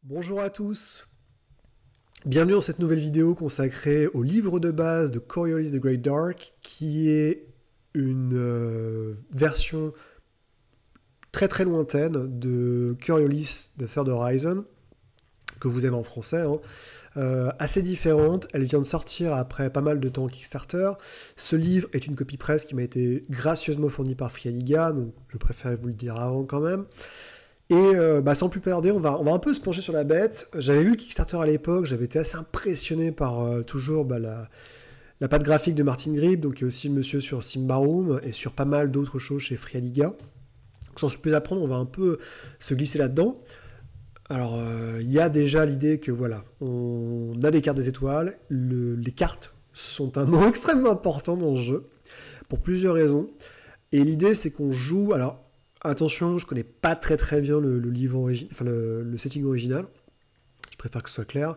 Bonjour à tous, bienvenue dans cette nouvelle vidéo consacrée au livre de base de Coriolis the Great Dark, qui est une version très très lointaine de Coriolis the Third Horizon, que vous avez en français, assez différente. Elle vient de sortir après pas mal de temps en Kickstarter. Ce livre est une copie presse qui m'a été gracieusement fournie par Free Liga, donc je préfère vous le dire avant quand même. Et sans plus tarder, on va un peu se pencher sur la bête. J'avais vu le Kickstarter à l'époque, j'avais été assez impressionné par toujours la patte graphique de Martin Grip, donc qui est aussi le monsieur sur Symbaroum et sur pas mal d'autres choses chez Free Liga. Donc, sans plus apprendre, on va un peu se glisser là-dedans. Alors, il y a déjà l'idée que voilà, on a des cartes des étoiles. Les cartes sont un mot extrêmement important dans le jeu, pour plusieurs raisons. Et l'idée, c'est qu'on joue... Alors, attention, je connais pas très bien le livre le setting original. Je préfère que ce soit clair.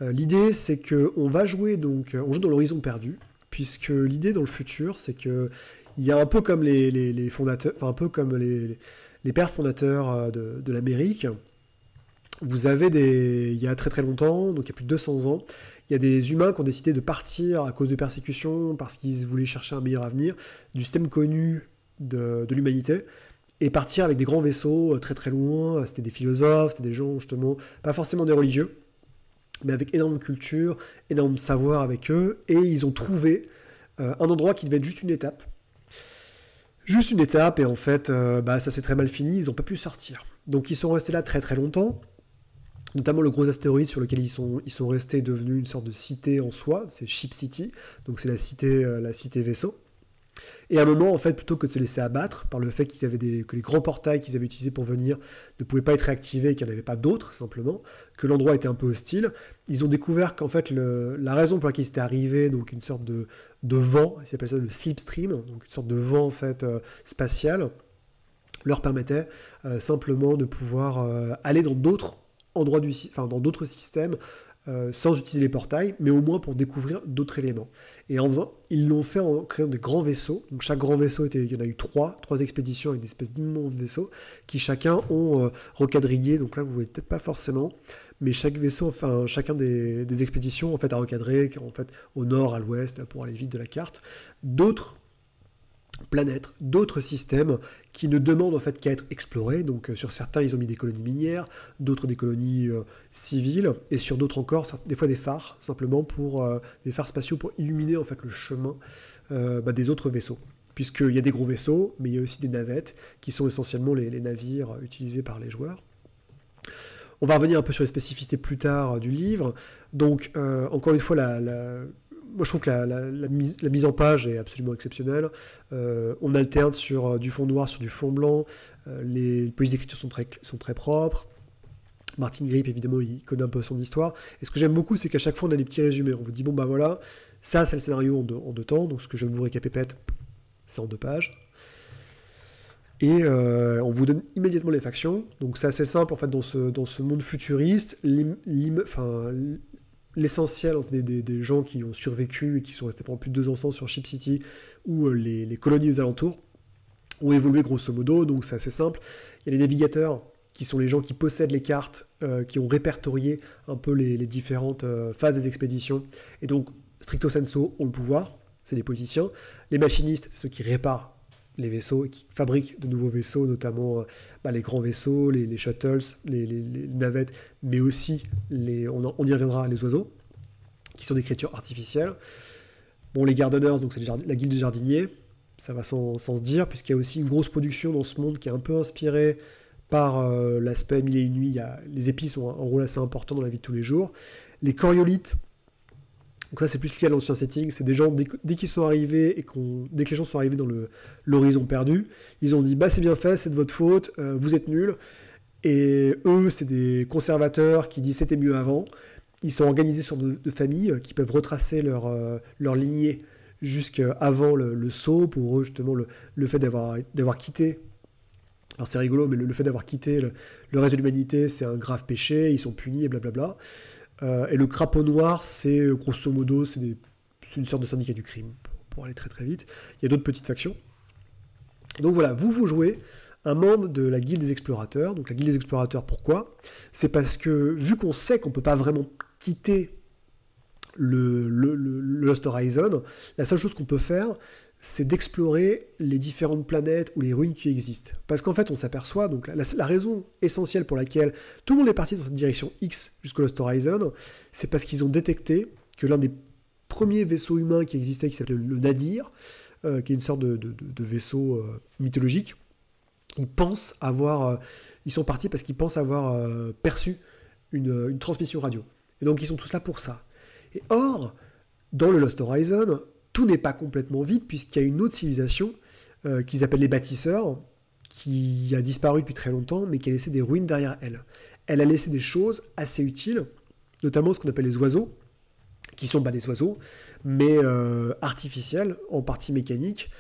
L'idée, c'est que on va jouer on joue dans l'horizon perdu, puisque l'idée dans le futur, c'est que il y a un peu comme les fondateurs, enfin un peu comme les pères fondateurs de l'Amérique. Vous avez il y a très longtemps, donc il y a plus de 200 ans, il y a des humains qui ont décidé de partir à cause de persécutions, parce qu'ils voulaient chercher un meilleur avenir, du système connu de l'humanité. Et partir avec des grands vaisseaux très loin. C'était des philosophes, c'était des gens justement, pas forcément des religieux, mais avec énormément de culture, énormément de savoir avec eux, et ils ont trouvé un endroit qui devait être juste une étape. Juste une étape, et en fait, ça s'est très mal fini, ils n'ont pas pu sortir. Donc ils sont restés là très longtemps, notamment le gros astéroïde sur lequel ils sont restés est devenu une sorte de cité en soi, c'est Ship City, donc c'est la cité vaisseau. Et à un moment, en fait, plutôt que de se laisser abattre par le fait que les grands portails qu'ils avaient utilisés pour venir ne pouvaient pas être réactivés et qu'il n'y en avait pas d'autres, simplement, que l'endroit était un peu hostile, ils ont découvert qu'en fait, la raison pour laquelle ils étaient arrivés, donc une sorte de vent, ils appellent ça le slipstream, donc une sorte de vent, en fait, spatial, leur permettait simplement de pouvoir aller dans d'autres endroits dans d'autres systèmes, sans utiliser les portails, mais au moins pour découvrir d'autres éléments. Et en faisant, ils l'ont fait en créant des grands vaisseaux. Donc chaque grand vaisseau, il y en a eu trois expéditions avec des espèces d'immenses vaisseaux qui chacun ont recadrillé. Donc là, vous voyez peut-être pas forcément, mais chaque vaisseau, enfin chacun des expéditions en fait a recadré, en fait au nord, à l'ouest, pour aller vite de la carte, d'autres planètes, d'autres systèmes qui ne demandent en fait qu'à être explorés. Donc sur certains ils ont mis des colonies minières, d'autres des colonies civiles, et sur d'autres encore des fois des phares, simplement pour des phares spatiaux pour illuminer en fait le chemin des autres vaisseaux. Puisqu'il y a des gros vaisseaux, mais il y a aussi des navettes qui sont essentiellement les navires utilisés par les joueurs. On va revenir un peu sur les spécificités plus tard du livre. Donc encore une fois moi, je trouve que la mise en page est absolument exceptionnelle. On alterne sur du fond noir sur du fond blanc. Les polices d'écriture sont très propres. Martin Grip, évidemment, il connaît un peu son histoire. Et ce que j'aime beaucoup, c'est qu'à chaque fois, on a des petits résumés. On vous dit, bon, bah voilà, ça, c'est le scénario en deux temps. Donc, ce que je viens de vous récapépète, c'est en 2 pages. Et on vous donne immédiatement les factions. Donc, c'est assez simple, en fait, dans ce monde futuriste. L'essentiel des gens qui ont survécu et qui sont restés pendant plus de 200 ans sur Ship City ou les colonies aux alentours ont évolué grosso modo, donc c'est assez simple. Il y a les navigateurs qui sont les gens qui possèdent les cartes, qui ont répertorié un peu les différentes phases des expéditions, et donc stricto sensu ont le pouvoir, c'est les politiciens. Les machinistes, ceux qui réparent les vaisseaux et qui fabriquent de nouveaux vaisseaux, notamment les grands vaisseaux, les shuttles, les navettes, mais aussi, on y reviendra, les oiseaux, qui sont des créatures artificielles. Bon, les gardeners, donc c'est la guilde des jardiniers, ça va sans se dire, puisqu'il y a aussi une grosse production dans ce monde qui est un peu inspirée par l'aspect Mille et une nuits. Les épices ont un rôle assez important dans la vie de tous les jours. Les coriolites, donc ça c'est plus lié à l'ancien setting, c'est des gens, dès qu'ils sont arrivés, dès que les gens sont arrivés dans l'horizon perdu, ils ont dit, bah c'est bien fait, c'est de votre faute, vous êtes nuls. Et eux, c'est des conservateurs qui disent c'était mieux avant. Ils sont organisés sur de familles qui peuvent retracer leur lignée jusqu'avant le saut. Pour eux, justement, le fait d'avoir quitté, alors c'est rigolo, mais le fait d'avoir quitté le reste de l'humanité, c'est un grave péché, ils sont punis et blablabla. Et le crapaud noir, c'est grosso modo, c'est une sorte de syndicat du crime, pour aller très vite. Il y a d'autres petites factions. Donc voilà, vous jouez un membre de la guilde des explorateurs. Donc la guilde des explorateurs, pourquoi? C'est parce que vu qu'on sait qu'on ne peut pas vraiment quitter le Lost Horizon, la seule chose qu'on peut faire, c'est d'explorer les différentes planètes ou les ruines qui existent. Parce qu'en fait, on s'aperçoit, donc la raison essentielle pour laquelle tout le monde est parti dans cette direction X jusqu'au Lost Horizon, c'est parce qu'ils ont détecté que l'un des premiers vaisseaux humains qui existait, qui s'appelait le Nadir, qui est une sorte de vaisseau mythologique, ils sont partis parce qu'ils pensent avoir perçu une transmission radio. Et donc ils sont tous là pour ça. Et or, dans le Lost Horizon, tout n'est pas complètement vide, puisqu'il y a une autre civilisation qu'ils appellent les bâtisseurs, qui a disparu depuis très longtemps, mais qui a laissé des ruines derrière elle. Elle a laissé des choses assez utiles, notamment ce qu'on appelle les oiseaux, qui sont des oiseaux, mais artificiels, en partie mécaniques.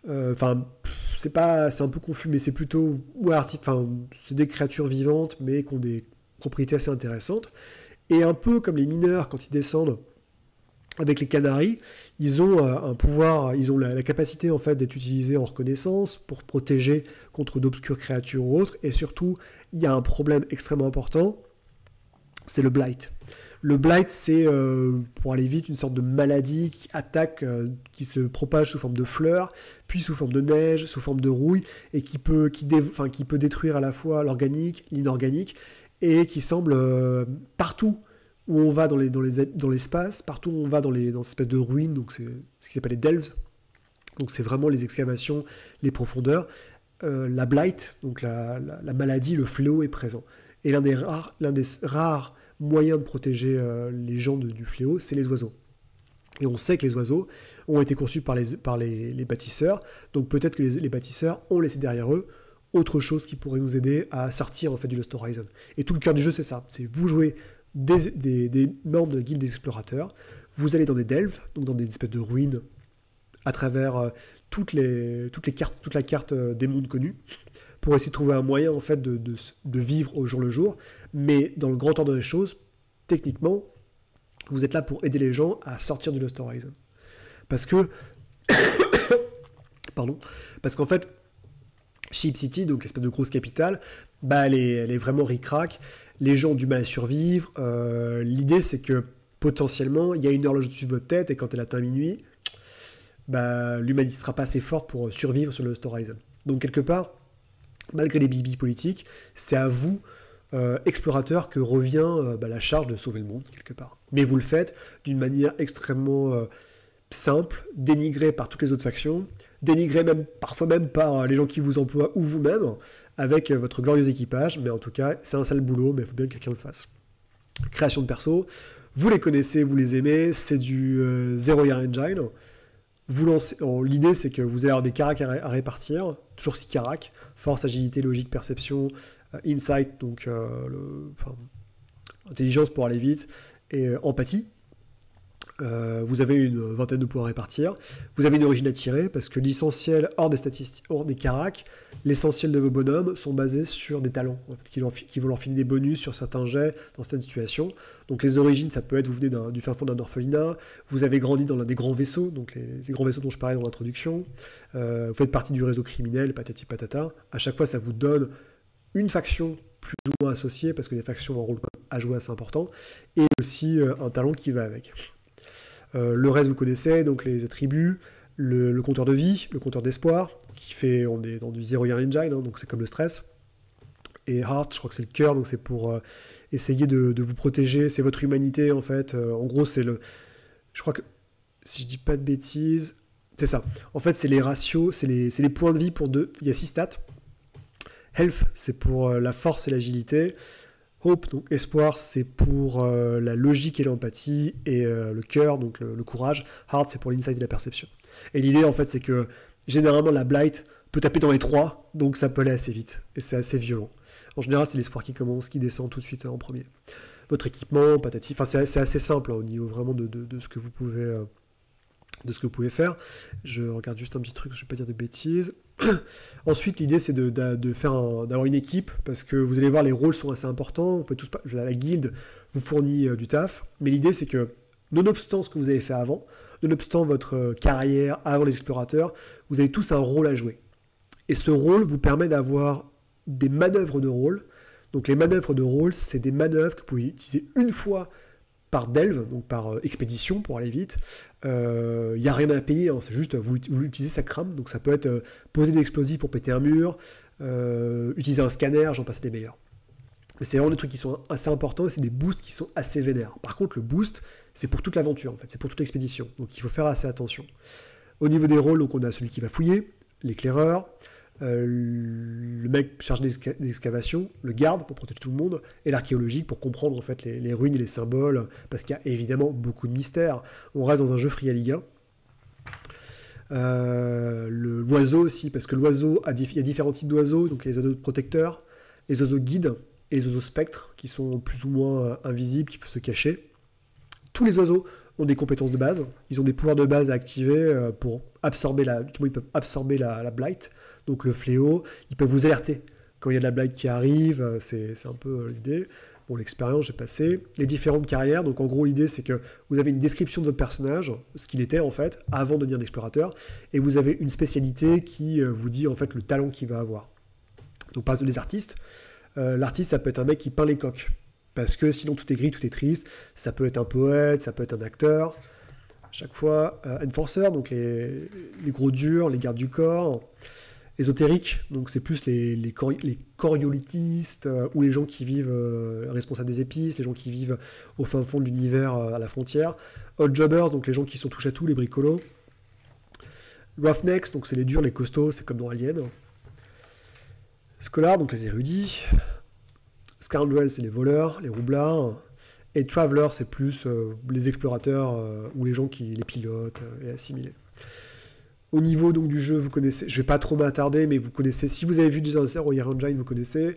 C'est un peu confus, mais c'est plutôt... c'est des créatures vivantes, mais qui ont des propriétés assez intéressantes. Et un peu comme les mineurs, quand ils descendent avec les canaris, ils ont un pouvoir, ils ont la capacité en fait d'être utilisés en reconnaissance pour protéger contre d'obscures créatures ou autres. Et surtout, il y a un problème extrêmement important, c'est le blight. Le blight, c'est, pour aller vite, une sorte de maladie qui attaque, qui se propage sous forme de fleurs, puis sous forme de neige, sous forme de rouille, et qui peut détruire à la fois l'organique, l'inorganique, et qui semble partout où on va dans l'espace, partout où on va dans cette espèce de ruines, donc c'est ce qui s'appelle les delves, donc c'est vraiment les excavations, les profondeurs, la blight, donc la maladie, le fléau est présent. Et l'un des rares moyens de protéger les gens du fléau, c'est les oiseaux. Et on sait que les oiseaux ont été conçus par les bâtisseurs, donc peut-être que les bâtisseurs ont laissé derrière eux autre chose qui pourrait nous aider à sortir en fait du Lost Horizon. Et tout le cœur du jeu, c'est ça, c'est vous jouez des membres de la guilde des explorateurs, vous allez dans des delves, donc dans des espèces de ruines, à travers toute la carte des mondes connus, pour essayer de trouver un moyen en fait de vivre au jour le jour, mais dans le grand ordre des choses, techniquement, vous êtes là pour aider les gens à sortir du Lost Horizon. Parce que, parce qu'en fait, Ship City, donc l'espèce de grosse capitale, elle est vraiment ric-rac, les gens ont du mal à survivre, l'idée c'est que potentiellement, il y a une horloge au-dessus de votre tête, et quand elle atteint minuit, l'humanité ne sera pas assez forte pour survivre sur le Lost Horizon. Donc quelque part, malgré les bisbilles politiques, c'est à vous, explorateurs, que revient la charge de sauver le monde, quelque part. Mais vous le faites d'une manière extrêmement simple, dénigrée par toutes les autres factions, dénigrée parfois même par les gens qui vous emploient ou vous-même, avec votre glorieux équipage, mais en tout cas, c'est un sale boulot, mais il faut bien que quelqu'un le fasse. Création de perso, vous les connaissez, vous les aimez, c'est du Zero Year Engine. L'idée, c'est que vous allez avoir des caracs à répartir, toujours 6 caracs, force, agilité, logique, perception, insight, donc intelligence pour aller vite, et empathie. Vous avez une vingtaine de points à répartir. Vous avez une origine à tirer, parce que l'essentiel, hors des statistiques, hors des caracs, l'essentiel de vos bonhommes sont basés sur des talents, en fait, qui vont leur filer des bonus sur certains jets, dans certaines situations. Donc les origines, ça peut être, vous venez du fin fond d'un orphelinat, vous avez grandi dans l'un des grands vaisseaux, donc les grands vaisseaux dont je parlais dans l'introduction, vous faites partie du réseau criminel, patati patata. À chaque fois, ça vous donne une faction plus ou moins associée, parce que les factions ont un rôle à jouer assez important, et aussi un talent qui va avec. Le reste, vous connaissez, donc les attributs, le compteur de vie, le compteur d'espoir, on est dans du Zero Year Engine, donc c'est comme le stress. Et Heart, je crois que c'est le cœur, donc c'est pour essayer de vous protéger, c'est votre humanité en fait. En gros, je crois que, si je dis pas de bêtises, c'est ça. En fait, c'est les ratios, c'est les points de vie pour deux. Il y a 6 stats. Health, c'est pour la force et l'agilité. Hope, donc espoir, c'est pour la logique et l'empathie, et le cœur, donc le courage. Heart, c'est pour l'insight et la perception. Et l'idée, en fait, c'est que généralement, la blight peut taper dans les 3, donc ça peut aller assez vite, et c'est assez violent. En général, c'est l'espoir qui commence, qui descend tout de suite en premier. Votre équipement, patati, enfin, c'est assez simple au niveau vraiment de ce que vous pouvez... de ce que vous pouvez faire. Je regarde juste un petit truc, je ne vais pas dire de bêtises. Ensuite, l'idée, c'est d'avoir une équipe, parce que vous allez voir, les rôles sont assez importants. Vous faites tous, la guilde vous fournit du taf, mais l'idée, c'est que, nonobstant ce que vous avez fait avant, nonobstant votre carrière avant les explorateurs, vous avez tous un rôle à jouer. Et ce rôle vous permet d'avoir des manœuvres de rôle. Donc les manœuvres de rôle, c'est des manœuvres que vous pouvez utiliser une fois par delve, donc par expédition pour aller vite. Il n'y a rien à payer, hein, c'est juste vous l'utilisez, ça crame. Donc ça peut être poser des explosifs pour péter un mur, utiliser un scanner, j'en passe des meilleurs. Mais c'est vraiment des trucs qui sont assez importants et c'est des boosts qui sont assez vénères. Par contre, le boost, c'est pour toute l'aventure, en fait, c'est pour toute l'expédition. Donc il faut faire assez attention. Au niveau des rôles, donc on a celui qui va fouiller, l'éclaireur, le mec chargé d'excavation, le garde pour protéger tout le monde, et l'archéologique pour comprendre en fait les ruines et les symboles, parce qu'il y a évidemment beaucoup de mystères. On reste dans un jeu Free Liga. L'oiseau aussi, parce que l'oiseau, il y a différents types d'oiseaux, donc les oiseaux protecteurs, les oiseaux guides et les oiseaux spectres, qui sont plus ou moins invisibles, qui peuvent se cacher. Tous les oiseaux ont des compétences de base, ils ont des pouvoirs de base à activer pour absorber ils peuvent absorber la blight, donc le fléau, ils peuvent vous alerter quand il y a de la blight qui arrive, c'est un peu l'idée. Bon, l'expérience, j'ai passé. Les différentes carrières, donc en gros l'idée c'est que vous avez une description de votre personnage, ce qu'il était en fait, avant de devenir un explorateur, et vous avez une spécialité qui vous dit en fait le talent qu'il va avoir. Donc par exemple les artistes, l'artiste ça peut être un mec qui peint les coques, parce que sinon tout est gris, tout est triste, ça peut être un poète, ça peut être un acteur, chaque fois, enforcer, donc les gros durs, les gardes du corps, ésotérique, donc c'est plus les coriolitistes, ou les gens qui vivent responsables des épices, les gens qui vivent au fin fond de l'univers à la frontière, odd jobbers, donc les gens qui sont touche à tout, les bricolos, roughnecks, donc c'est les durs, les costauds, c'est comme dans Alien, scholars, donc les érudits, scoundrels, c'est les voleurs, les roublards, et travelers, c'est plus les explorateurs ou les gens les pilotes et assimilés. Au niveau donc du jeu, vous connaissez, je vais pas trop m'attarder, mais vous connaissez, si vous avez vu déjà un Zero Year Engine, vous connaissez,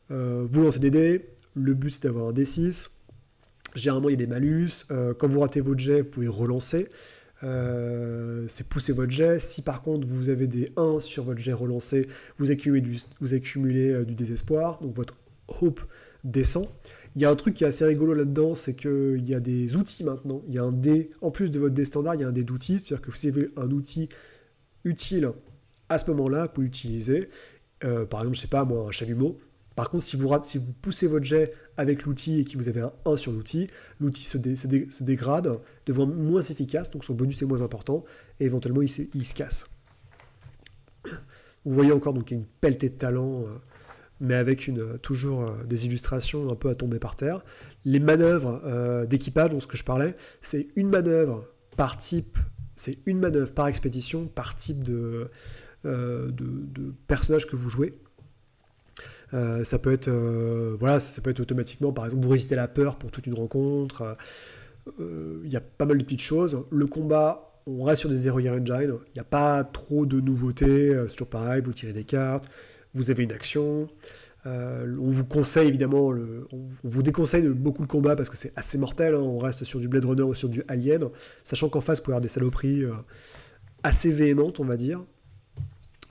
vous lancez des dés, le but c'est d'avoir un D6, généralement il y a des malus, quand vous ratez votre jet, vous pouvez relancer, c'est pousser votre jet, si par contre vous avez des 1 sur votre jet relancé, vous accumulez du désespoir, donc votre hope descend. Il y a un truc qui est assez rigolo là-dedans, c'est qu'il y a des outils maintenant, il y a un dé, en plus de votre dé standard, il y a un dé d'outils, c'est-à-dire que si vous avez un outil utile à ce moment-là, vous pouvez l'utiliser. Par exemple, je sais pas moi, un chalumeau. Par contre, si vous poussez votre jet avec l'outil et que vous avez un 1 sur l'outil se dégrade, devient moins efficace, donc son bonus est moins important, et éventuellement il se casse. Vous voyez encore, donc il y a une pelletée de talent, mais avec toujours des illustrations un peu à tomber par terre. Les manœuvres d'équipage, dont ce que je parlais, c'est une manœuvre par type. C'est une manœuvre par expédition, par type de personnage que vous jouez. Ça peut être ça peut être automatiquement, par exemple, vous résistez à la peur pour toute une rencontre. Il y a pas mal de petites choses. Le combat, on reste sur des Zero Year Engine. Il n'y a pas trop de nouveautés. C'est toujours pareil, vous tirez des cartes, vous avez une action. On vous conseille évidemment, on vous déconseille beaucoup le combat parce que c'est assez mortel, hein. On reste sur du Blade Runner ou sur du Alien, sachant qu'en face vous pouvez avoir des saloperies assez véhémentes, on va dire.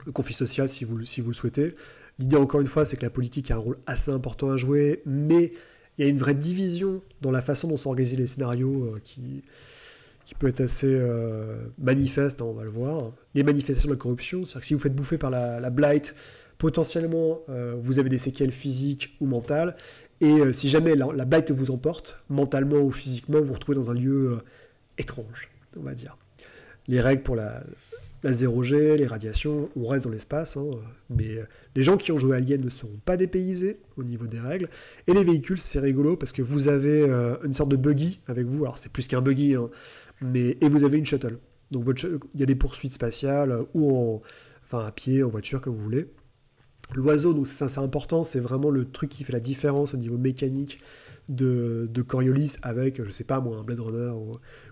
Le conflit social si vous le souhaitez. L'idée encore une fois c'est que la politique a un rôle assez important à jouer, mais il y a une vraie division dans la façon dont sont organisés les scénarios qui peut être assez manifeste, hein, on va le voir. Les manifestations de la corruption, c'est-à-dire que si vous faites bouffer par la blight, potentiellement, vous avez des séquelles physiques ou mentales, et si jamais la blight vous emporte, mentalement ou physiquement, vous vous retrouvez dans un lieu étrange, on va dire. Les règles pour la 0G, les radiations, on reste dans l'espace, hein, mais les gens qui ont joué Alien ne seront pas dépaysés au niveau des règles, et les véhicules, c'est rigolo, parce que vous avez une sorte de buggy avec vous, alors c'est plus qu'un buggy, hein, et vous avez une shuttle. Donc il y a des poursuites spatiales, ou à pied, en voiture, comme vous voulez. L'oiseau, donc ça c'est important, c'est vraiment le truc qui fait la différence au niveau mécanique de Coriolis avec, je sais pas moi, un Blade Runner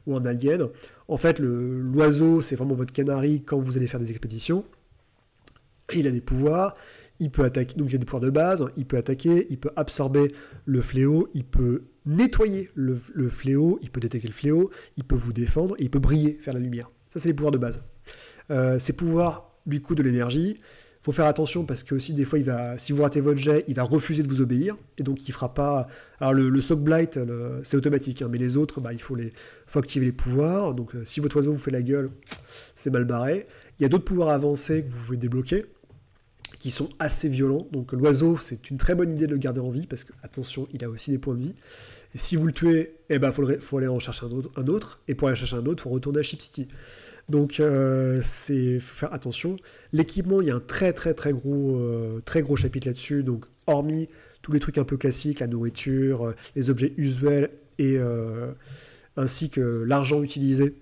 ou un Alien. En fait, l'oiseau, c'est vraiment votre canari quand vous allez faire des expéditions. Il a des pouvoirs, il peut attaquer, donc il a des pouvoirs de base, il peut attaquer, il peut absorber le fléau, il peut nettoyer le fléau, il peut détecter le fléau, il peut vous défendre, et il peut briller, faire la lumière. Ça, c'est les pouvoirs de base. Ces pouvoirs lui coûtent de l'énergie. Faut faire attention parce que aussi des fois si vous ratez votre jet, il va refuser de vous obéir et donc il fera pas. Alors le Sock Blight, c'est automatique, hein, mais les autres, il faut activer les pouvoirs. Donc si votre oiseau vous fait la gueule, c'est mal barré. Il y a d'autres pouvoirs avancés que vous pouvez débloquer. qui sont assez violents. Donc l'oiseau, c'est une très bonne idée de le garder en vie, parce que, attention, il a aussi des points de vie. Et si vous le tuez, eh ben, faut aller en chercher un autre. Et pour aller chercher un autre, il faut retourner à Ship City. Donc, faut faire attention. L'équipement, il y a un très gros chapitre là-dessus. Donc, hormis tous les trucs un peu classiques, la nourriture, les objets usuels, et ainsi que l'argent utilisé,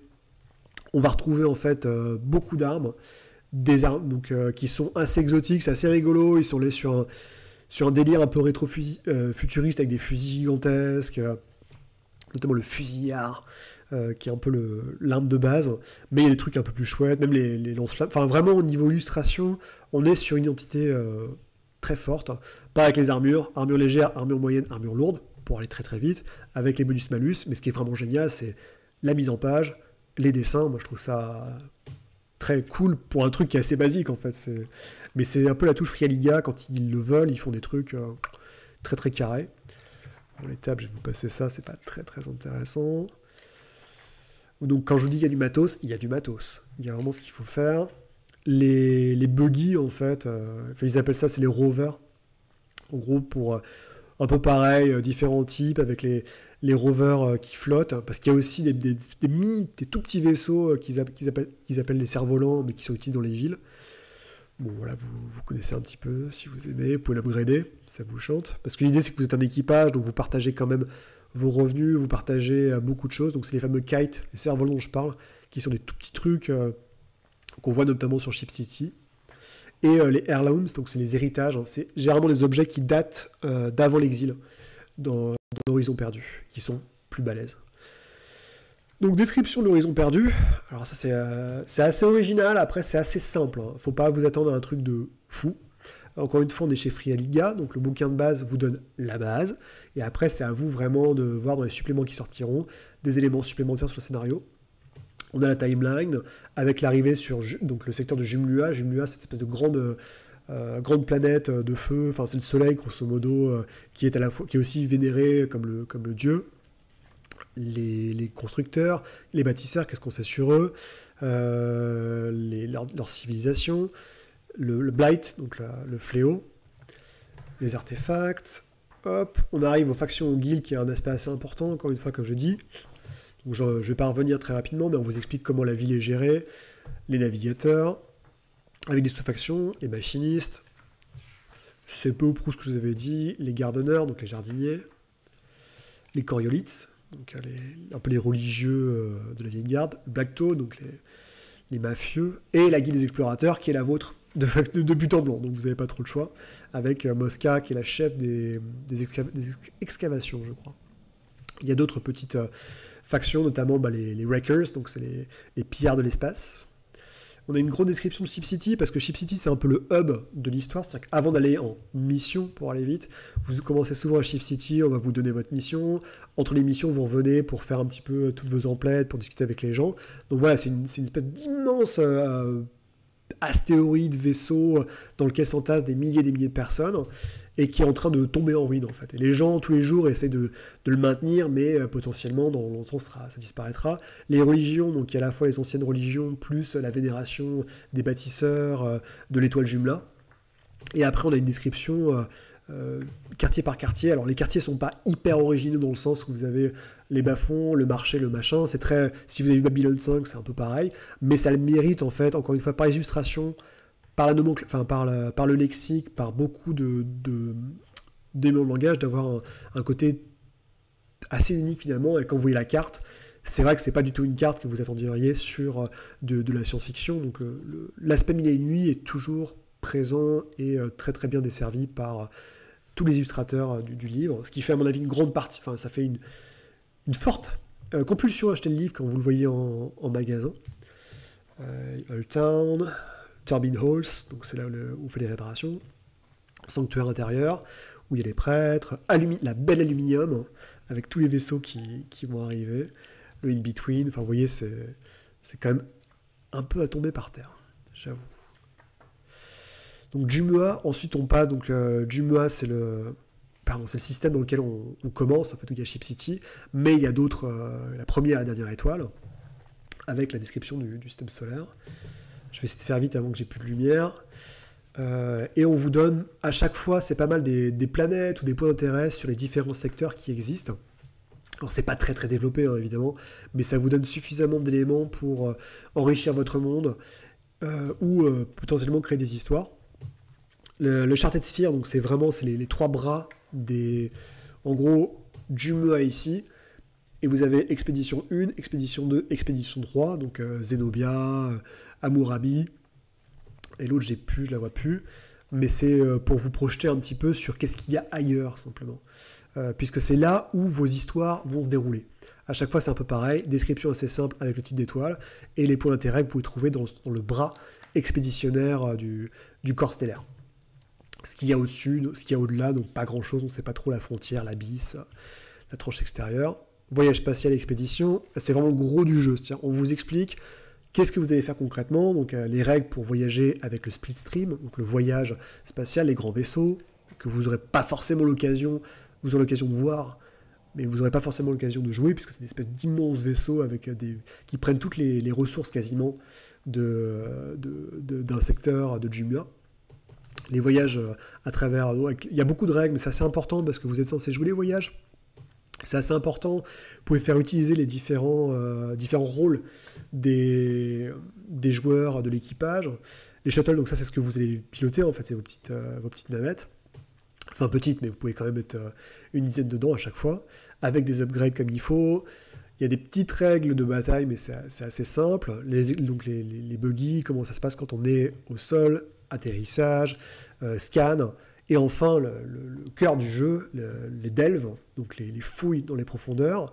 on va retrouver en fait beaucoup d'armes. Des armes donc, qui sont assez exotiques, c'est assez rigolo. Ils sont allés sur un délire un peu rétro-futuriste avec des fusils gigantesques, notamment le fusillard, qui est un peu l'arme de base. Mais il y a des trucs un peu plus chouettes, même les lance-flammes. Enfin, vraiment, au niveau illustration, on est sur une identité très forte. Pas avec les armures légères, armures moyennes, armures lourdes, pour aller très très vite, avec les bonus-malus. Mais ce qui est vraiment génial, c'est la mise en page, les dessins. Moi, je trouve ça très cool pour un truc qui est assez basique en fait. Mais c'est un peu la touche Free Liga, quand ils le veulent, ils font des trucs très très carrés. Bon, les tables, je vais vous passer ça, c'est pas très très intéressant. Donc quand je vous dis qu'il y a du matos, il y a du matos. Il y a vraiment ce qu'il faut faire. Les buggy en fait, ils appellent ça, c'est les rovers. En gros, pour un peu pareil, différents types, avec les rovers qui flottent, parce qu'il y a aussi des tout petits vaisseaux qu'ils appellent les cerfs-volants, mais qui sont utilisés dans les villes. Bon, voilà, vous connaissez un petit peu, si vous aimez, vous pouvez l'upgrader, si ça vous chante. Parce que l'idée, c'est que vous êtes un équipage, donc vous partagez quand même vos revenus, vous partagez beaucoup de choses. Donc c'est les fameux kites, les cerfs-volants dont je parle, qui sont des tout petits trucs qu'on voit notamment sur Ship City. Et les heirlooms, donc c'est les héritages, hein, c'est généralement les objets qui datent d'avant l'exil, dans l'Horizon Perdu, qui sont plus balèzes. Donc description de l'Horizon Perdu, alors ça c'est assez original, après c'est assez simple, hein. Faut pas vous attendre à un truc de fou. Encore une fois, on est chez Free Liga, donc le bouquin de base vous donne la base, et après c'est à vous vraiment de voir dans les suppléments qui sortiront des éléments supplémentaires sur le scénario. On a la timeline, avec l'arrivée sur donc le secteur de Jumlua. Jumlua, c'est cette espèce de grande planète de feu, enfin c'est le soleil grosso modo, qui est aussi vénéré comme le dieu. Les constructeurs, les bâtisseurs, qu'est-ce qu'on sait sur eux, leur civilisation, le blight, donc le fléau, les artefacts. Hop, on arrive aux factions, aux guildes, qui est un aspect assez important, encore une fois, comme je dis. Donc je ne vais pas revenir très rapidement, mais on vous explique comment la ville est gérée, les navigateurs, avec des sous-factions, les machinistes, c'est peu ou prou ce que je vous avais dit, les gardeneurs, donc les jardiniers, les coriolites, donc un peu les religieux de la vieille garde, Blacktoe, donc les mafieux, et la guilde des explorateurs, qui est la vôtre de but en blanc, donc vous n'avez pas trop le choix, avec Mosca, qui est la chef des excavations, je crois. Il y a d'autres petites factions, notamment les Wreckers, donc c'est les pillards de l'espace. On a une grosse description de Ship City, parce que Ship City, c'est un peu le hub de l'histoire, c'est-à-dire qu'avant d'aller en mission, pour aller vite, vous commencez souvent à Ship City, on va vous donner votre mission, entre les missions, vous revenez pour faire un petit peu toutes vos emplettes, pour discuter avec les gens. Donc voilà, c'est une espèce d'immense astéroïde, vaisseau, dans lequel s'entassent des milliers de personnes, et qui est en train de tomber en ruine en fait. Et les gens tous les jours essaient de le maintenir, mais potentiellement dans longtemps ça disparaîtra. Les religions, donc il y a à la fois les anciennes religions, plus la vénération des bâtisseurs de l'étoile Jumla. Et après on a une description quartier par quartier. Alors les quartiers sont pas hyper originaux dans le sens où vous avez les bas-fonds, le marché, le machin. C'est très, si vous avez vu Babylon 5, c'est un peu pareil, mais ça le mérite en fait, encore une fois, par les illustrations, par par le lexique, par beaucoup d'éléments de langage, d'avoir un côté assez unique finalement. Et quand vous voyez la carte, c'est vrai que c'est pas du tout une carte que vous attendiez sur de la science-fiction. Donc l'aspect mille et une nuits est toujours présent et très très bien desservi par tous les illustrateurs du livre, ce qui fait à mon avis une grande partie, enfin ça fait une forte compulsion à acheter le livre quand vous le voyez en magasin. Old Town, Turbine Halls, donc c'est là où on fait les réparations, sanctuaire intérieur, où il y a les prêtres, la belle aluminium, avec tous les vaisseaux qui vont arriver, le in-between, enfin vous voyez, c'est quand même un peu à tomber par terre, j'avoue. Donc Jumua, ensuite on passe, donc Jumua c'est le système dans lequel on commence, en fait, où il y a Ship City, mais il y a d'autres, la première et la dernière étoile, avec la description du système solaire. Je vais essayer de faire vite avant que j'ai plus de lumière. Et on vous donne à chaque fois, c'est pas mal des planètes ou des points d'intérêt sur les différents secteurs qui existent. Alors c'est pas très très développé hein, évidemment, mais ça vous donne suffisamment d'éléments pour enrichir votre monde ou potentiellement créer des histoires. Le Charted Sphere, donc c'est vraiment les trois bras en gros du MEA ici. Et vous avez Expédition 1, Expédition 2, Expédition 3, donc Zenobia, Hammurabi, et l'autre je la vois plus, mais c'est pour vous projeter un petit peu sur qu'est-ce qu'il y a ailleurs simplement, puisque c'est là où vos histoires vont se dérouler. À chaque fois c'est un peu pareil, description assez simple avec le type d'étoile, et les points d'intérêt que vous pouvez trouver dans le bras expéditionnaire du corps stellaire. Ce qu'il y a au-dessus, ce qu'il y a au-delà, donc pas grand-chose, on ne sait pas trop la frontière, l'abysse, la tranche extérieure. Voyage spatial expédition, c'est vraiment le gros du jeu. C'est-à-dire, on vous explique qu'est-ce que vous allez faire concrètement, donc les règles pour voyager avec le split stream, donc le voyage spatial, les grands vaisseaux, que vous n'aurez pas forcément l'occasion, vous aurez l'occasion de voir, mais vous n'aurez pas forcément l'occasion de jouer, puisque c'est des espèces d'immenses vaisseaux avec qui prennent toutes les ressources quasiment d'un secteur de Jumia. Les voyages à travers... Il y a beaucoup de règles, mais c'est assez important parce que vous êtes censé jouer les voyages. C'est assez important. Vous pouvez faire utiliser les différents rôles des joueurs de l'équipage. Les shuttles, donc ça c'est ce que vous allez piloter, en fait, c'est vos petites navettes. Enfin petites, mais vous pouvez quand même être une dizaine dedans à chaque fois, avec des upgrades comme il faut. Il y a des petites règles de bataille, mais c'est assez simple. Donc les buggy, comment ça se passe quand on est au sol, atterrissage, scan, et enfin le cœur du jeu, les delves, donc les fouilles dans les profondeurs,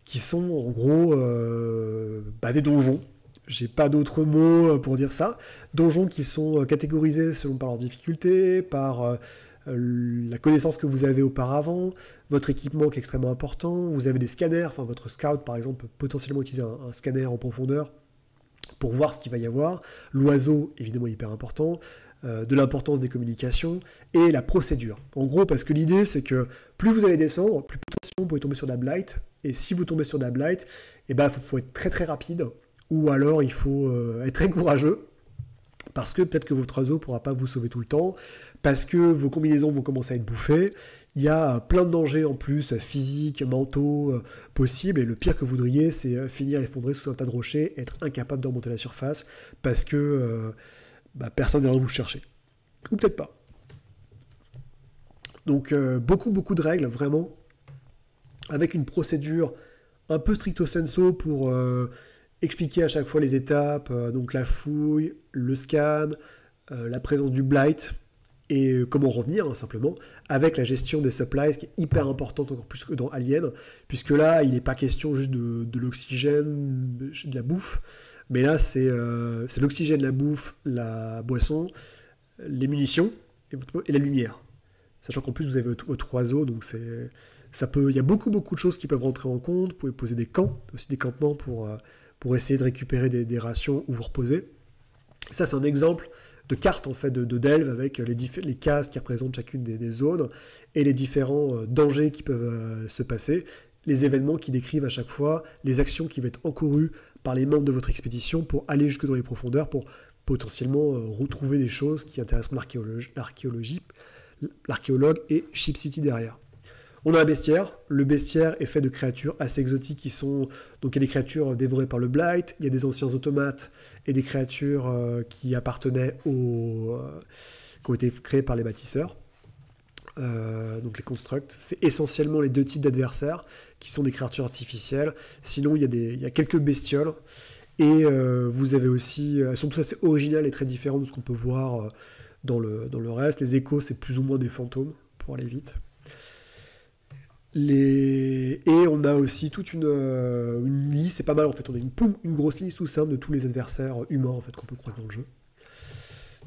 qui sont en gros des donjons. J'ai pas d'autres mots pour dire ça. Donjons qui sont catégorisés par leur difficulté, par la connaissance que vous avez auparavant, votre équipement qui est extrêmement important, vous avez des scanners, enfin votre scout par exemple peut potentiellement utiliser un scanner en profondeur pour voir ce qu'il va y avoir, l'oiseau évidemment hyper important, de l'importance des communications et la procédure. En gros, parce que l'idée c'est que plus vous allez descendre, plus potentiellement vous pouvez tomber sur de la blight, et si vous tombez sur de la blight, faut être très très rapide, ou alors il faut être très courageux, parce que peut-être que votre oiseau ne pourra pas vous sauver tout le temps, parce que vos combinaisons vont commencer à être bouffées, il y a plein de dangers en plus, physiques, mentaux, possibles, et le pire que vous voudriez, c'est finir effondré sous un tas de rochers, être incapable de remonter à la surface, parce que personne ne viendra vous chercher. Ou peut-être pas. Donc beaucoup de règles, vraiment, avec une procédure un peu stricto sensu pour expliquer à chaque fois les étapes, donc la fouille, le scan, la présence du blight, et comment revenir, simplement, avec la gestion des supplies, qui est hyper importante, encore plus que dans Alien, puisque là, il n'est pas question juste de l'oxygène, de la bouffe, mais là, c'est l'oxygène, la bouffe, la boisson, les munitions, et la lumière. Sachant qu'en plus, vous avez votre oiseau, donc il y a beaucoup de choses qui peuvent rentrer en compte. Vous pouvez poser des camps, aussi des campements pour essayer de récupérer des rations ou vous reposer. Ça, c'est un exemple de carte en fait de delve avec les cases qui représentent chacune des zones et les différents dangers qui peuvent se passer, les événements qui décrivent à chaque fois les actions qui vont être encourues par les membres de votre expédition pour aller jusque dans les profondeurs, pour potentiellement retrouver des choses qui intéresseront l'archéologue et Ship City derrière. On a un bestiaire. Le bestiaire est fait de créatures assez exotiques qui sont... Donc il y a des créatures dévorées par le blight, il y a des anciens automates et des créatures qui appartenaient qui ont été créées par les bâtisseurs. Donc les constructs. C'est essentiellement les deux types d'adversaires qui sont des créatures artificielles. Sinon il y a quelques bestioles. Et vous avez aussi... Elles sont toutes assez originales et très différentes de ce qu'on peut voir dans le reste. Les échos, c'est plus ou moins des fantômes, pour aller vite. Et on a aussi toute une liste, c'est pas mal en fait, on a une grosse liste tout simple de tous les adversaires humains en fait qu'on peut croiser dans le jeu.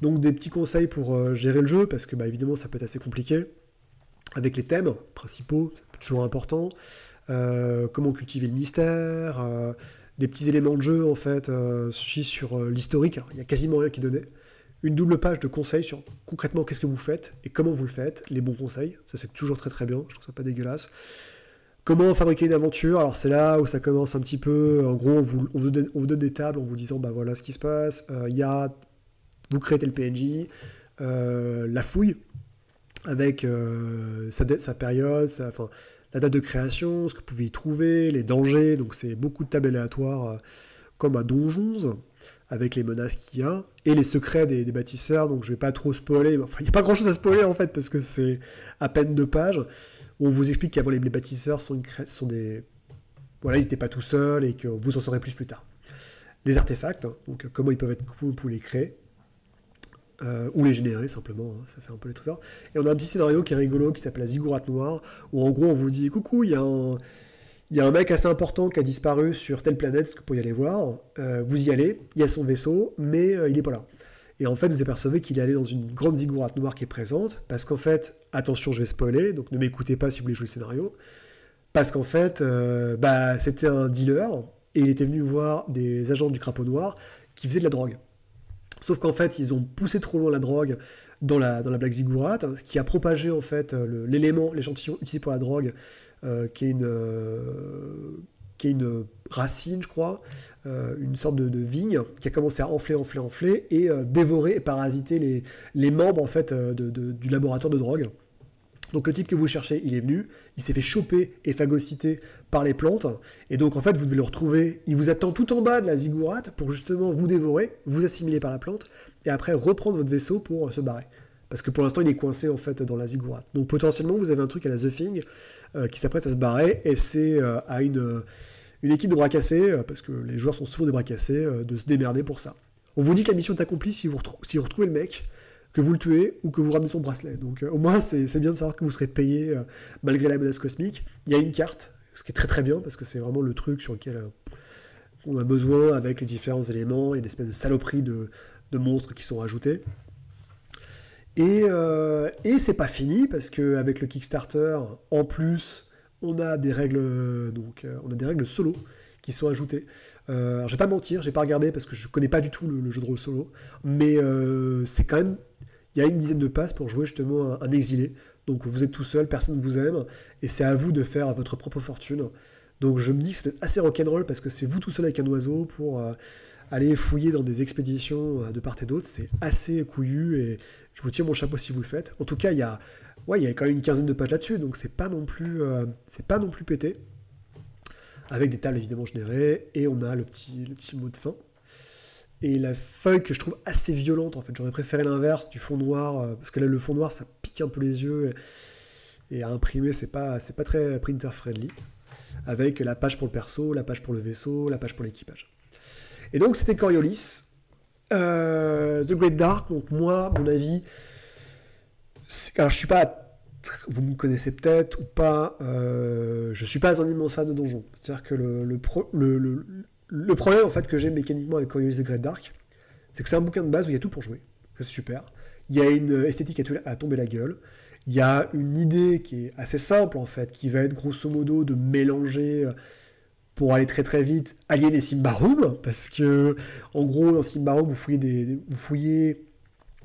Donc des petits conseils pour gérer le jeu, parce que évidemment ça peut être assez compliqué, avec les thèmes principaux, c'est toujours important, comment cultiver le mystère, des petits éléments de jeu en fait, sur l'historique, il y a quasiment rien qui est donné. Une double page de conseils sur concrètement qu'est-ce que vous faites et comment vous le faites, les bons conseils, ça c'est toujours très très bien, je trouve ça pas dégueulasse. Comment fabriquer une aventure, alors c'est là où ça commence un petit peu, en gros on vous donne des tables en vous disant voilà ce qui se passe, vous créez tel PNJ, la fouille, avec sa période, enfin, la date de création, ce que vous pouvez y trouver, les dangers, donc c'est beaucoup de tables aléatoires comme à Donjons, avec les menaces qu'il y a, et les secrets des bâtisseurs, donc je vais pas trop spoiler, enfin il n'y a pas grand chose à spoiler en fait, parce que c'est à peine 2 pages, où on vous explique qu'avant les bâtisseurs sont des... Voilà, ils n'étaient pas tout seuls, et que vous en saurez plus tard. Les artefacts, hein, donc comment ils peuvent être cool pour les créer, ou les générer simplement, hein, ça fait un peu les trésors. Et on a un petit scénario qui est rigolo, qui s'appelle la Ziggourate Noire, où en gros on vous dit, coucou, il y a un mec assez important qui a disparu sur telle planète, ce que vous pouvez aller voir, vous y allez, il y a son vaisseau, mais il n'est pas là. Et en fait, vous apercevez qu'il est allé dans une grande Ziggourate Noire qui est présente, parce qu'en fait, attention, je vais spoiler, donc ne m'écoutez pas si vous voulez jouer le scénario, parce qu'en fait, c'était un dealer, et il était venu voir des agents du Crapaud Noir qui faisaient de la drogue. Sauf qu'en fait, ils ont poussé trop loin la drogue dans la Black Ziggurat, ce qui a propagé en fait l'échantillon utilisé pour la drogue, qui est une racine, je crois, une sorte de vigne, qui a commencé à enfler, et dévorer et parasiter les membres en fait du laboratoire de drogue. Donc le type que vous cherchez, il est venu, il s'est fait choper et phagocyter par les plantes, et donc en fait vous devez le retrouver, il vous attend tout en bas de la Ziggurat pour justement vous dévorer, vous assimiler par la plante, et après reprendre votre vaisseau pour se barrer. Parce que pour l'instant il est coincé en fait dans la Ziggurat. Donc potentiellement vous avez un truc à la The Thing qui s'apprête à se barrer, et c'est à une équipe de bras cassés, parce que les joueurs sont souvent des bras cassés, de se démerder pour ça. On vous dit que la mission est accomplie si vous retrouvez le mec, que vous le tuez ou que vous ramenez son bracelet. Donc au moins c'est bien de savoir que vous serez payé malgré la menace cosmique. Il y a une carte, ce qui est très très bien parce que c'est vraiment le truc sur lequel on a besoin avec les différents éléments et l'espèce de saloperie de monstres qui sont rajoutés. Et c'est pas fini parce qu'avec le Kickstarter, en plus, on a des règles solo qui sont ajoutées. Alors, je vais pas mentir, j'ai pas regardé parce que je connais pas du tout le jeu de rôle solo, mais c'est quand même, il y a une dizaine de passes pour jouer justement un exilé. Donc vous êtes tout seul, personne ne vous aime, et c'est à vous de faire votre propre fortune. Donc je me dis que c'est assez rock'n'roll parce que c'est vous tout seul avec un oiseau pour aller fouiller dans des expéditions de part et d'autre. C'est assez couillu et je vous tire mon chapeau si vous le faites. En tout cas, il y a quand même une quinzaine de pages là-dessus, donc c'est pas non plus pété. Avec des tables évidemment générées, et on a le petit mot de fin. Et la feuille que je trouve assez violente, en fait, j'aurais préféré l'inverse du fond noir, parce que là le fond noir ça pique un peu les yeux, et à imprimer c'est pas très printer friendly, avec la page pour le perso, la page pour le vaisseau, la page pour l'équipage. Et donc c'était Coriolis, The Great Dark. Donc moi, mon avis, alors je suis pas... Vous me connaissez peut-être ou pas, je suis pas un immense fan de donjons. C'est-à-dire que le problème en fait que j'ai mécaniquement avec Coriolis The Great Dark, c'est que c'est un bouquin de base où il y a tout pour jouer. Ça, c'est super. Il y a une esthétique à tomber la gueule. Il y a une idée qui est assez simple en fait, qui va être grosso modo de mélanger, pour aller très très vite, Alien et Symbaroum, parce que en gros dans Symbaroum vous fouillez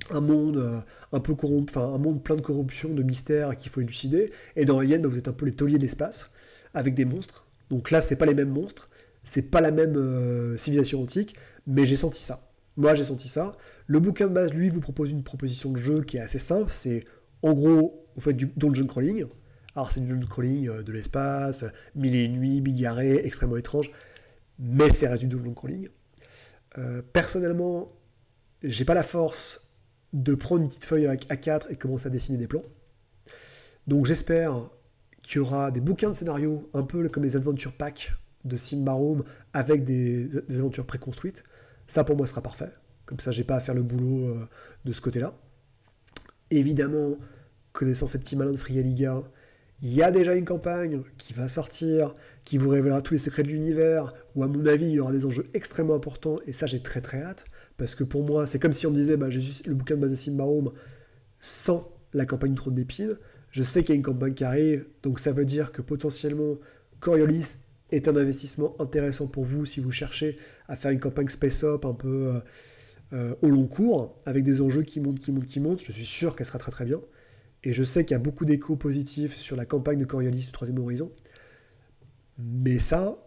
un monde un peu corrompu, enfin un monde plein de corruption, de mystères qu'il faut élucider, et dans Alien vous êtes un peu les tauliers de l'espace avec des monstres. Donc là c'est pas les mêmes monstres, c'est pas la même civilisation antique, mais j'ai senti ça. Moi j'ai senti ça. Le bouquin de base lui vous propose une proposition de jeu qui est assez simple, c'est en gros vous faites du dungeon crawling. Alors c'est du dungeon crawling de l'espace, mille et une nuits, bigarré, extrêmement étrange, mais c'est reste du dungeon crawling. Personnellement, j'ai pas la force de prendre une petite feuille A4 et de commencer à dessiner des plans. Donc j'espère qu'il y aura des bouquins de scénarios, un peu comme les Adventure Pack de Symbaroum, avec des aventures préconstruites. Ça pour moi sera parfait. Comme ça j'ai pas à faire le boulot de ce côté-là. Évidemment, connaissant ces petits malins de Free Liga, il y a déjà une campagne qui va sortir, qui vous révélera tous les secrets de l'univers, où à mon avis il y aura des enjeux extrêmement importants, et ça j'ai très très hâte. Parce que pour moi, c'est comme si on me disait j'ai juste le bouquin de base de Symbaroum sans la campagne du Trône d'Épines. Je sais qu'il y a une campagne qui arrive, donc ça veut dire que potentiellement Coriolis est un investissement intéressant pour vous si vous cherchez à faire une campagne Space Op un peu au long cours, avec des enjeux qui montent. Je suis sûr qu'elle sera très très bien. Et je sais qu'il y a beaucoup d'échos positifs sur la campagne de Coriolis du Troisième Horizon. Mais ça,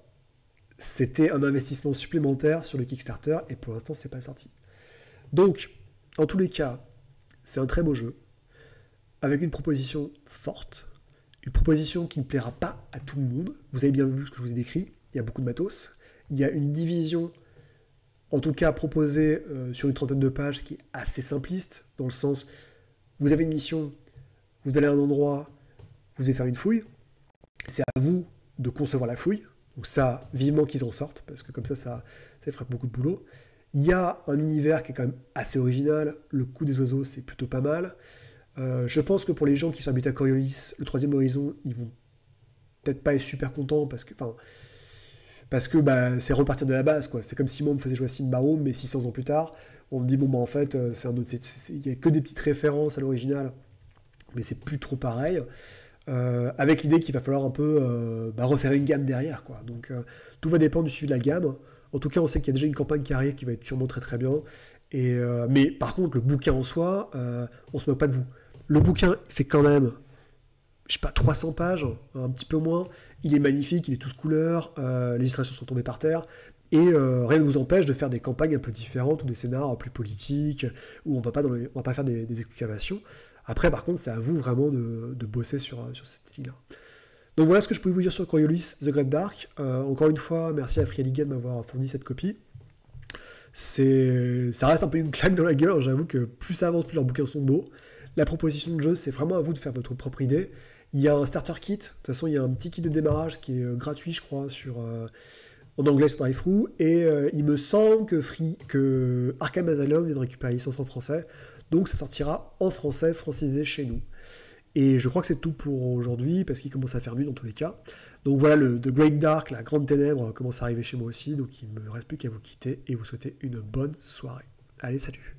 c'était un investissement supplémentaire sur le Kickstarter, et pour l'instant, c'est pas sorti. Donc, en tous les cas, c'est un très beau jeu, avec une proposition forte, une proposition qui ne plaira pas à tout le monde. Vous avez bien vu ce que je vous ai décrit, il y a beaucoup de matos. Il y a une division, en tout cas proposée sur une 30aine de pages, qui est assez simpliste, dans le sens, vous avez une mission, vous allez à un endroit, vous devez faire une fouille, c'est à vous de concevoir la fouille, donc ça, vivement qu'ils en sortent, parce que comme ça ferait beaucoup de boulot. Il y a un univers qui est quand même assez original, le coup des oiseaux, c'est plutôt pas mal. Je pense que pour les gens qui s'habitent à Coriolis, le troisième horizon, ils vont peut-être pas être super contents, parce que bah, c'est repartir de la base, quoi. C'est comme si moi on me faisait jouer à Symbaroum, mais 600 ans plus tard, on me dit, bon bah en fait, il n'y a que des petites références à l'original, mais c'est plus trop pareil. Avec l'idée qu'il va falloir un peu refaire une gamme derrière, quoi. Donc tout va dépendre du suivi de la gamme. En tout cas, on sait qu'il y a déjà une campagne qui arrive qui va être sûrement très très bien. Mais par contre, le bouquin en soi, on se moque pas de vous. Le bouquin fait quand même, je sais pas, 300 pages, un petit peu moins. Il est magnifique, il est tous couleurs, les illustrations sont tombées par terre. Et rien ne vous empêche de faire des campagnes un peu différentes ou des scénars plus politiques, où on va pas faire des excavations. Après, par contre, c'est à vous vraiment de bosser sur cette style-là. Donc voilà ce que je pouvais vous dire sur Coriolis, The Great Dark. Encore une fois, merci à Free Alligator de m'avoir fourni cette copie. Ça reste un peu une claque dans la gueule, j'avoue que plus ça avance, plus leurs bouquins sont beaux. La proposition de jeu, c'est vraiment à vous de faire votre propre idée. Il y a un starter kit, de toute façon, il y a un petit kit de démarrage qui est gratuit, je crois, en anglais sur Drive-Thru, et il me semble que Arkham Asylum vient de récupérer la licence en français, donc ça sortira en français, francisé chez nous. Et je crois que c'est tout pour aujourd'hui, parce qu'il commence à faire nuit dans tous les cas. Donc voilà, le The Great Dark, la grande ténèbre, commence à arriver chez moi aussi, donc il ne me reste plus qu'à vous quitter et vous souhaiter une bonne soirée. Allez, salut!